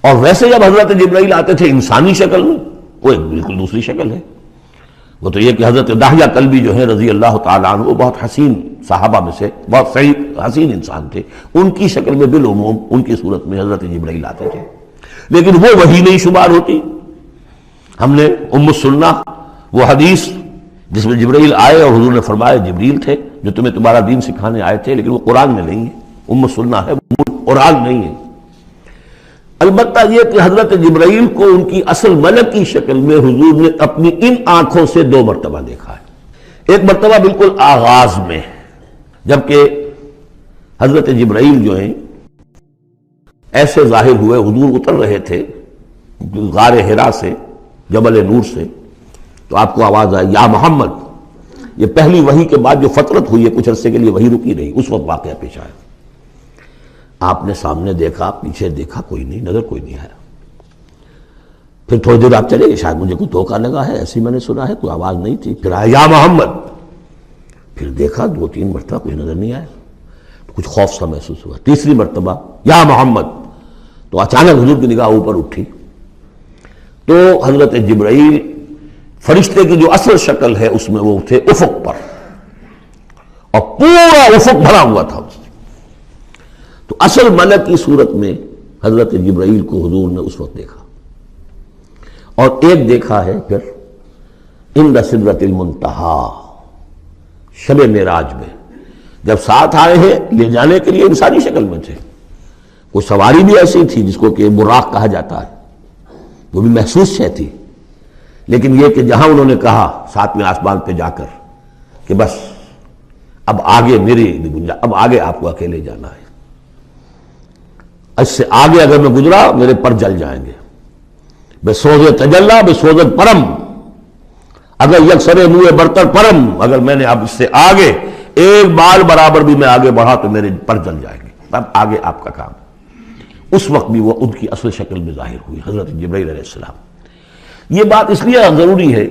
اور ویسے جب حضرت جبرائیل آتے تھے انسانی شکل میں، وہ ایک بالکل دوسری شکل ہے۔ وہ تو یہ کہ حضرت دحیہ کلبی جو ہے رضی اللہ تعالیٰ عنہ، وہ بہت حسین صحابہ میں سے بہت صحیح حسین انسان تھے، ان کی شکل میں بالعموم ان کی صورت میں حضرت جبرائیل آتے تھے، لیکن وہ وحی نہیں شمار ہوتی۔ ہم نے السنہ وہ حدیث جس میں جبرائیل آئے اور حضور نے فرمایا جبریل تھے جو تمہیں تمہارا دین سکھانے آئے تھے، لیکن وہ قرآن میں نہیں ہے، السنہ ہے، قرآن نہیں ہے۔ البتہ یہ کہ حضرت جبرائیل کو ان کی اصل ملک کی شکل میں حضور نے اپنی ان آنکھوں سے 2 مرتبہ دیکھا ہے۔ ایک مرتبہ بالکل آغاز میں، جبکہ حضرت جبرائیل جو ہیں ایسے ظاہر ہوئے، حضور اتر رہے تھے غار حرا سے، جبل نور سے، تو آپ کو آواز آئی یا محمد۔ یہ پہلی وحی کے بعد جو فترت ہوئی ہے، کچھ عرصے کے لیے وحی رکی رہی، اس وقت واقعہ پیش آیا۔ آپ نے سامنے دیکھا، پیچھے دیکھا، کوئی نہیں، نظر کوئی نہیں آیا۔ پھر تھوڑی دیر آپ چلے گئے، شاید مجھے کوئی دھوکہ لگا ہے، ایسی میں نے سنا ہے، کوئی آواز نہیں تھی۔ پھر آیا یا محمد، پھر دیکھا 2-3 مرتبہ کوئی نظر نہیں آیا، کچھ خوف سا محسوس ہوا۔ تیسری مرتبہ یا محمد، تو اچانک حضور کی نگاہ اوپر اٹھی، تو حضرت جبرائیل فرشتے کی جو اصل شکل ہے اس میں وہ تھے افق پر، اور پورا افق بھرا ہوا تھا اس سے۔ تو اصل ملک کی صورت میں حضرت جبرائیل کو حضور نے اس وقت دیکھا، اور ایک دیکھا ہے پھر عند سدرۃ المنتہا، شب معراج میں، جب ساتھ آئے ہیں لے جانے کے لیے انسانی شکل میں تھے۔ کوئی سواری بھی ایسی تھی جس کو کہ براق کہا جاتا ہے، وہ بھی محسوس شے تھی، لیکن یہ کہ جہاں انہوں نے کہا 7ویں آسمان پہ جا کر کہ بس اب آگے میری گنجائش، اب آگے آپ کو اکیلے جانا ہے، اس سے آگے اگر میں گزرا میرے پر جل جائیں گے، بے سوز تجلا بے سوزت پرم، اگر یکسر منہ برتر پرم، اگر میں نے اب اس سے آگے ایک بال برابر بھی میں آگے بڑھا تو میرے پر جل جائیں گے، اب آگے آپ کا کام۔ اس وقت بھی وہ ان کی اصل شکل میں ظاہر ہوئی حضرت جبرائیل علیہ السلام۔ یہ بات اس لیے ضروری ہے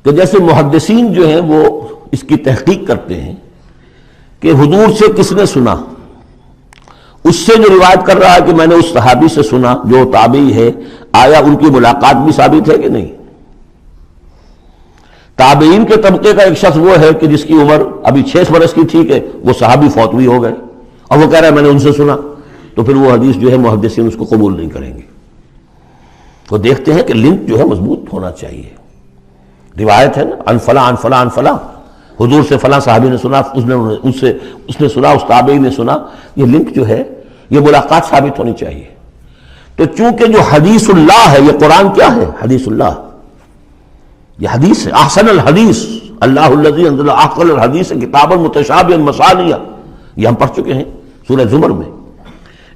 کہ جیسے محدثین جو ہیں وہ اس کی تحقیق کرتے ہیں کہ حضور سے کس نے سنا، اس سے جو روایت کر رہا ہے کہ میں نے اس صحابی سے سنا جو تابعی ہے، آیا ان کی ملاقات بھی ثابت ہے کہ نہیں؟ تابعین کے طبقے کا ایک شخص وہ ہے کہ جس کی عمر ابھی 6 برس کی تھی کہ وہ صحابی فوت بھی ہو گئے، اور وہ کہہ رہا ہے میں نے ان سے سنا، تو پھر وہ حدیث جو ہے محدثین اس کو قبول نہیں کریں گے۔ وہ دیکھتے ہیں کہ لنک جو ہے مضبوط ہونا چاہیے۔ روایت ہے نا ان فلاں ان فلاں ان فلاں، حضور سے فلاں صحابی نے سنا، اس نے سنا، اس تابعی نے سنا، یہ لنک جو ہے یہ ملاقات ثابت ہونی چاہیے۔ تو چونکہ جو حدیث اللہ ہے، یہ قرآن کیا ہے؟ حدیث اللہ، یہ حدیث ہے، احسن الحدیث اللہ الذی انزل احسن الحدیث کتابا متشابہا مثانیہ، یہ ہم پڑھ چکے ہیں سورہ زمر میں۔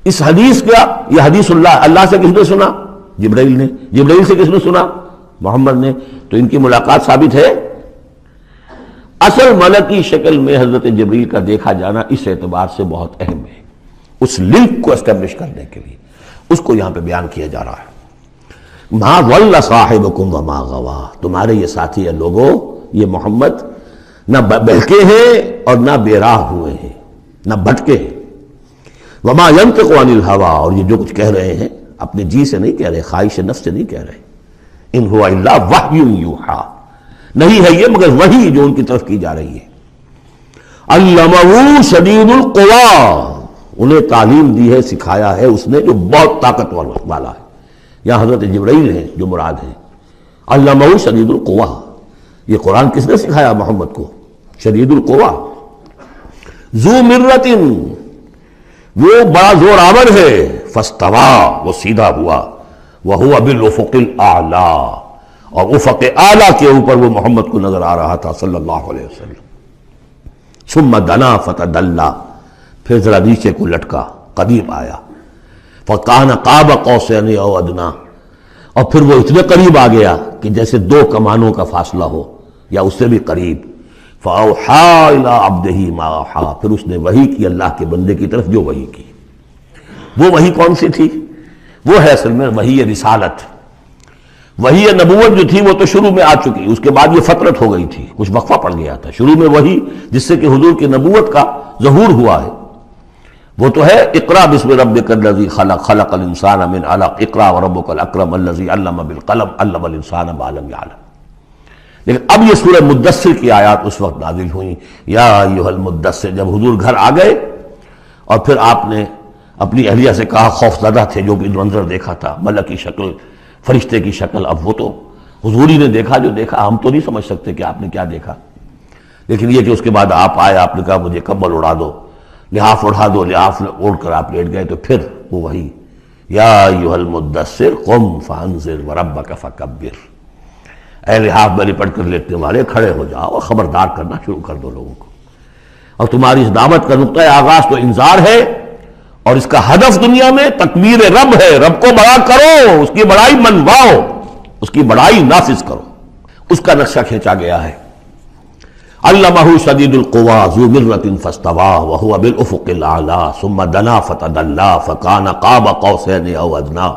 اس حدیث کا یہ حدیث اللہ سے کس نے سنا؟ جبرائیل نے۔ جبرائیل سے کس نے سنا؟ محمد نے۔ تو ان کی ملاقات ثابت ہے۔ اصل ملکی شکل میں حضرت جبرائیل کا دیکھا جانا اس اعتبار سے بہت اہم ہے، اس لنک کو اسٹیبلش کرنے کے لیے اس کو یہاں پہ بیان کیا جا رہا ہے۔ ما ضل صاحبکم وما غوا، تمہارے یہ ساتھی ہے لوگوں، یہ محمد نہ بہکے ہیں اور نہ بے راہ ہوئے ہیں، نہ بھٹکے ہیں۔ وما ينطق عن الهوى، اور یہ جو کچھ کہہ رہے ہیں اپنے جی سے نہیں کہہ رہے، خواہش نفس سے نہیں کہہ رہے۔ ان هو الا وحی یوحی، نہیں ہے یہ مگر وحی جو ان کی طرف کی جا رہی ہے۔ علمہ شدید القوی، انہیں تعلیم دی ہے، سکھایا ہے اس نے جو بہت طاقتور والا ہے۔ یہاں حضرت جبرائیل ہیں جو مراد ہیں۔ علمہ شدید القوی، یہ قرآن کس نے سکھایا محمد کو؟ شدید القوی، ذو مرۃ، وہ بڑا زور آور ہے، فاستوی، وہ سیدھا ہوا، وہو بالافق الاعلی، اور افق اعلیٰ کے اوپر وہ محمد کو نظر آ رہا تھا صلی اللہ علیہ وسلم۔ ثم دنا فتدلی، پھر ذرا نیچے کو لٹکا، قریب آیا، فکان قاب قوسین او ادنی، اور پھر وہ اتنے قریب آ گیا کہ جیسے 2 کمانوں کا فاصلہ ہو یا اس سے بھی قریب۔ فاوحی الی عبدہ ما اوحی، پھر اس نے وحی کی اللہ کے بندے کی طرف جو وحی کی۔ وہ وحی کون سی تھی؟ وہ ہے اصل میں وحی رسالت۔ وحی نبوت جو تھی وہ تو شروع میں آ چکی، اس کے بعد یہ فترت ہو گئی تھی، کچھ وقفہ پڑ گیا تھا۔ شروع میں وحی جس سے کہ حضور کی نبوت کا ظہور ہوا ہے، وہ تو ہے اقرا بسم ربک الذی خلق خلق الانسان من علق اقرا وربک الاکرم الذی علم بالقلم علم الانسان ما لم یعلم. لیکن اب یہ سورہ مدثر کی آیات اس وقت نازل ہوئیں، یا ایھا المدثر، جب حضور گھر آ گئے اور پھر آپ نے اپنی اہلیہ سے کہا، خوف زدہ تھے جو بھی منظر دیکھا تھا، ملک کی شکل، فرشتے کی شکل، اب وہ تو حضور ہی نے دیکھا جو دیکھا، ہم تو نہیں سمجھ سکتے کہ آپ نے کیا دیکھا. لیکن یہ کہ اس کے بعد آپ آئے، آپ نے کہا مجھے کمبل اڑا دو، لحاف اڑا دو، لحاف اوڑھ کر آپ لیٹ گئے، تو پھر وہ وہی یا ایھا المدثر قم فانذر وربک فکبر، اے لحاف میں لپٹ کر لیٹنے والے کھڑے ہو جاؤ اور خبردار کرنا شروع کر دو لوگوں کو. اور تمہاری اس دعوت کا نقطۂ آغاز تو انذار ہے، اور اس کا ہدف دنیا میں تکبیر رب ہے. رب کو بڑا کرو، اس کی بڑائی منواؤ، اس کی بڑائی نافذ کرو. اس کا نقشہ کھینچا گیا ہے. علمہ شدید القویٰ ذو مرۃ فاستویٰ وہو بالافق الاعلیٰ ثم دنا فتدلیٰ فکان قاب قوسین او ادنیٰ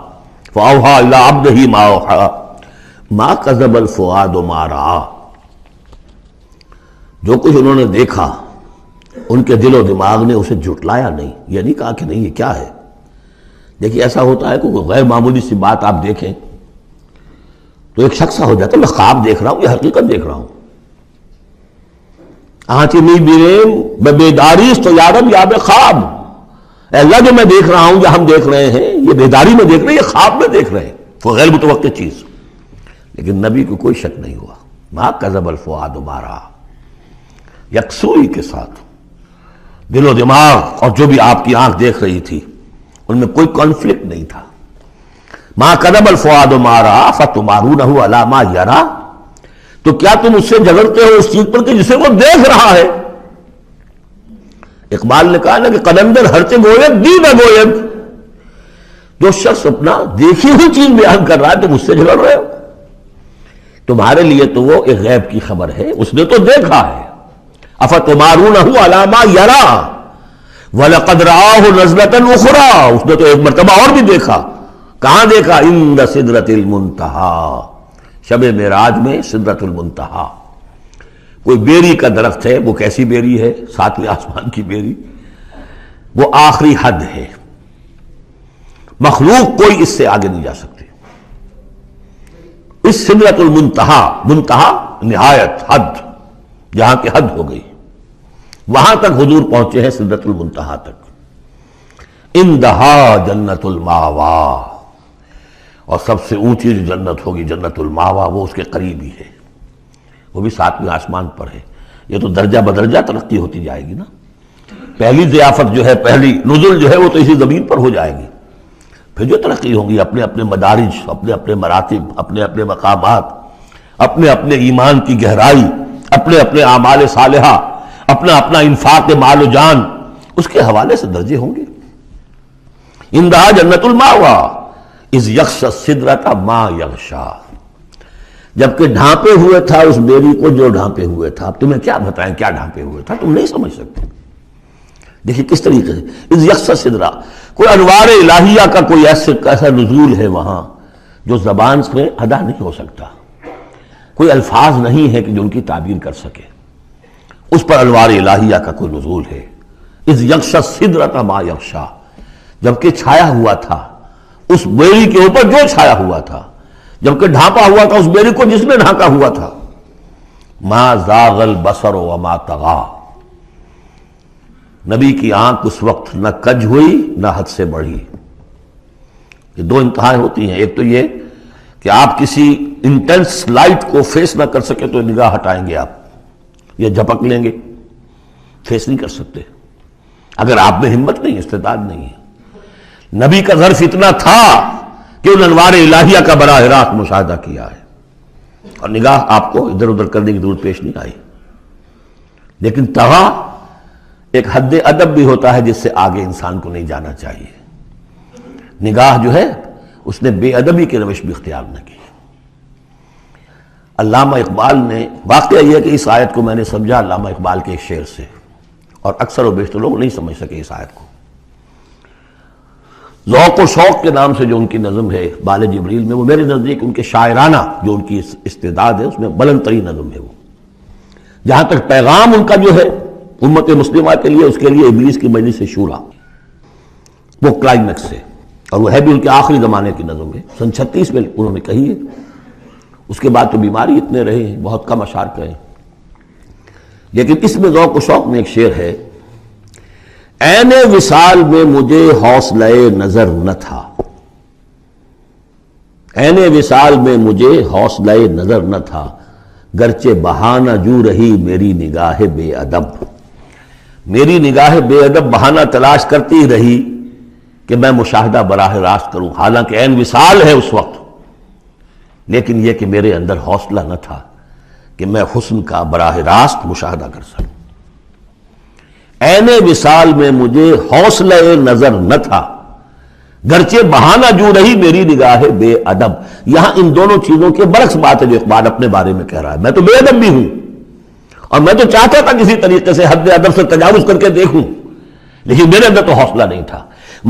فاوحیٰ الی عبدہ ما اوحیٰ ما کذب الفؤاد ما رأیٰ. جو کچھ انہوں نے دیکھا ان کے دل و دماغ نے اسے جھٹلایا نہیں، یہ نہیں کہا کہ نہیں یہ کیا ہے. دیکھیے ایسا ہوتا ہے کہ کوئی غیر معمولی سی بات آپ دیکھیں تو ایک شخص ہو جاتا ہے، میں خواب دیکھ رہا ہوں، یہ حقیقت دیکھ رہا ہوں. آنچی می بیریم میں بیداریس تو یارب یا بے خواب، اے اللہ جو میں دیکھ رہا ہوں، جو ہم دیکھ رہے ہیں، یہ بیداری میں دیکھ رہے ہیں، یہ خواب میں دیکھ رہے ہیں، وہ غیر متوقع چیز. لیکن نبی کو کوئی شک نہیں ہوا. ما کذب الفؤاد ما رأیٰ، یکسوئی کے ساتھ دل و دماغ اور جو بھی آپ کی آنکھ دیکھ رہی تھی ان میں کوئی کانفلکٹ نہیں تھا. ما کذب الفؤاد ما رأیٰ فتمارونہ علی ما یریٰ، تو کیا تم اس سے جھگڑتے ہو اس چیز پر کہ جسے وہ دیکھ رہا ہے. اقبال نے کہا نا کہ قلندر ہرچے گوید دی نہ گوید، جو شخص اپنا دیکھی ہوئی چیز بیان کر رہا ہے تم اس سے جھگڑ رہے ہو. تمہارے لیے تو وہ ایک غیب کی خبر ہے، اس نے تو دیکھا ہے. افتمارونہ علی ما یریٰ وَلَقَدْ رَآهُ نَزْلَةً أُخْرَىٰ، اس نے تو ایک مرتبہ اور بھی دیکھا. کہاں دیکھا؟ عند سدرۃ المنتہیٰ، شب معراج میں سدرۃ المنتہیٰ. کوئی بیری کا درخت ہے، وہ کیسی بیری ہے؟ ساتویں آسمان کی بیری، وہ آخری حد ہے. مخلوق کوئی اس سے آگے نہیں جا سکتی. اس سدرۃ المنتہیٰ، منتہا نہایت، حد، جہاں کی حد ہو گئی، وہاں تک حضور پہنچے ہیں، سدرۃ المنتہیٰ تک. اندہا جنت الماوا، اور سب سے اونچی جو جنت ہوگی جنت الماوا، وہ اس کے قریب ہی ہے، وہ بھی ساتویں آسمان پر ہے. یہ تو درجہ بدرجہ ترقی ہوتی جائے گی نا. پہلی ضیافت جو ہے، پہلی نزل جو ہے، وہ تو اسی زمین پر ہو جائے گی. پھر جو ترقی ہوگی، اپنے اپنے مدارج، اپنے اپنے مراتب، اپنے اپنے مقامات، اپنے اپنے ایمان کی گہرائی، اپنے اپنے اعمال صالحہ، اپنا اپنا انفاق مال و جان، اس کے حوالے سے درجے ہوں گے. اندہا جنت الماوا اذ یغشی السدرۃ ما یغشی، جبکہ ڈھانپے ہوئے تھا اس بیری کو جو ڈھانپے ہوئے تھا. اب تمہیں کیا بتائیں کیا ڈھانپے ہوئے تھا، تم نہیں سمجھ سکتے. دیکھیں کس طریقے سے اذ یغشی السدرہ، کوئی انوار الہیہ کا کوئی ایسا نزول ہے وہاں جو زبان میں ادا نہیں ہو سکتا. کوئی الفاظ نہیں ہے کہ جو ان کی تعبیر کر سکے. اس پر انوار الہیہ کا کوئی نزول ہے. اذ یغشی السدرۃ ما یغشی، جبکہ چھایا ہوا تھا اس بیری کے اوپر جو چھایا ہوا تھا، جبکہ ڈھانپا ہوا تھا اس بیری کو جس نے ڈھانپا ہوا تھا. ما زاغ البصر وما طغیٰ، نبی کی آنکھ اس وقت نہ کج ہوئی نہ حد سے بڑھی. یہ دو انتہائیں ہوتی ہیں. ایک تو یہ کہ آپ کسی انٹینس لائٹ کو فیس نہ کر سکے تو نگاہ ہٹائیں گے آپ، یا جھپک لیں گے، فیس نہیں کر سکتے اگر آپ میں ہمت نہیں، استعداد نہیں ہے. نبی کا ظرف اتنا تھا کہ ان انوار الہیہ کا براہ راست مشاہدہ کیا ہے، اور نگاہ آپ کو ادھر ادھر کرنے کی ضرورت پیش نہیں آئی. لیکن طغیٰ ایک حد ادب بھی ہوتا ہے جس سے آگے انسان کو نہیں جانا چاہیے. نگاہ جو ہے اس نے بے ادبی کی روش بھی اختیار نہ کی. علامہ اقبال نے، واقعہ یہ ہے کہ اس آیت کو میں نے سمجھا علامہ اقبال کے ایک شعر سے، اور اکثر و بیشتر لوگ نہیں سمجھ سکے اس آیت کو. ذوق و شوق کے نام سے جو ان کی نظم ہے بال جبریل میں، وہ میرے نزدیک ان کے شاعرانہ جو ان کی استعداد ہے اس میں بلند ترین نظم ہے. وہ جہاں تک پیغام ان کا جو ہے امت مسلمہ کے لیے، اس کے لیے ابلیس کی مجلس شورا، وہ کلائمیکس ہے، اور وہ ہے بھی ان کے آخری زمانے کی نظم ہے، سن 36 میں انہوں نے کہی ہے۔ اس کے بعد تو بیماری اتنے رہے ہیں، بہت کم اشعار کہے، لیکن اس میں ذوق و شوق میں ایک شعر ہے: عین وصال میں مجھے حوصلہ نظر نہ تھا، عین وصال میں مجھے حوصلہ نظر نہ تھا، گرچہ بہانہ جو رہی میری نگاہ بے ادب، میری نگاہ بے ادب بہانہ تلاش کرتی رہی کہ میں مشاہدہ براہ راست کروں، حالانکہ عین وصال ہے اس وقت، لیکن یہ کہ میرے اندر حوصلہ نہ تھا کہ میں حسن کا براہ راست مشاہدہ کر سکوں۔ عین وصال میں مجھے حوصلہ نظر نہ تھا، گرچہ بہانہ جو رہی میری نگاہ بے ادب۔ یہاں ان دونوں چیزوں کے برعکس بات ہے جو اقبال اپنے بارے میں کہہ رہا ہے۔ میں تو بے ادب بھی ہوں، اور میں تو چاہتا تھا کسی طریقے سے حد ادب سے تجاوز کر کے دیکھوں، لیکن میرے اندر تو حوصلہ نہیں تھا۔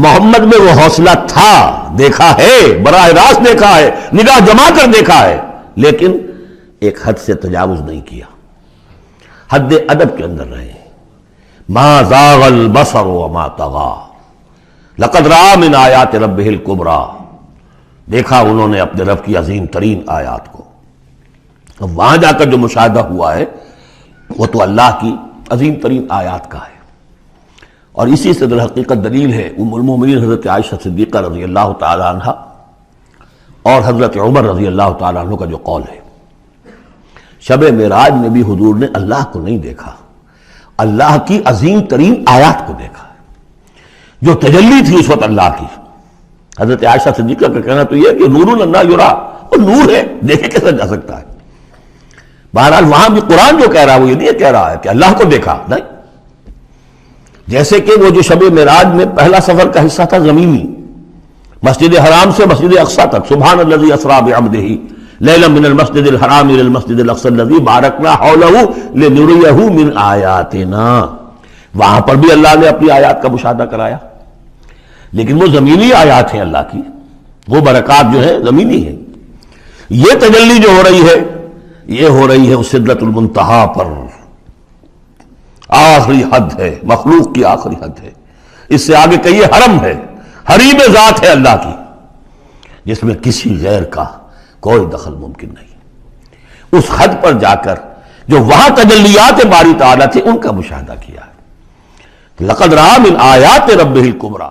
محمد میں وہ حوصلہ تھا، دیکھا ہے، براہ راست دیکھا ہے، نگاہ جما کر دیکھا ہے، لیکن ایک حد سے تجاوز نہیں کیا، حد ادب کے اندر رہے۔ ما زاغ البصر وما طغى لقد رأى من آیات ربہ الکبریٰ، دیکھا انہوں نے اپنے رب کی عظیم ترین آیات کو۔ اب وہاں جا کر جو مشاہدہ ہوا ہے وہ تو اللہ کی عظیم ترین آیات کا ہے، اور اسی سے در حقیقت دلیل ہے ام المومنین حضرت عائشہ صدیقہ رضی اللہ تعالی عنہ اور حضرت عمر رضی اللہ تعالی عنہ کا جو قول ہے۔ شب معراج میں بھی حضور نے اللہ کو نہیں دیکھا، اللہ کی عظیم ترین آیات کو دیکھا، جو تجلی تھی اس وقت اللہ کی۔ حضرت عائشہ صدیقہ کا کہنا تو یہ ہے کہ نور لا یرا، وہ نور ہے، دیکھے کیسے جا سکتا ہے۔ بہرحال وہاں بھی قرآن جو کہہ رہا ہے وہ یہ نہیں کہہ رہا ہے کہ اللہ کو دیکھا، نہیں، جیسے کہ وہ جو شب معراج میں پہلا سفر کا حصہ تھا زمینی، مسجد حرام سے مسجد اقصی تک، سبحان الذی اسریٰ بعبدہ لیلا من المسجد الحرام الى المسجد الاقصی الذی بارکنا حولہ لنریہ من آیاتنا، وہاں پر بھی اللہ نے اپنی آیات کا مشاہدہ کرایا، لیکن وہ زمینی آیات ہیں اللہ کی، وہ برکات جو ہیں زمینی ہیں۔ یہ تجلی جو ہو رہی ہے یہ ہو رہی ہے اس سدرۃ المنتہا پر، آخری حد ہے، مخلوق کی آخری حد ہے، اس سے آگے کہیے حرم ہے، حریم ذات ہے اللہ کی، جس میں کسی غیر کا کوئی دخل ممکن نہیں۔ اس حد پر جا کر جو وہاں تجلیات باری تعالیٰ تھے ان کا مشاہدہ کیا ہے۔ لقد رأى من آیات ربہ الکبریٰ۔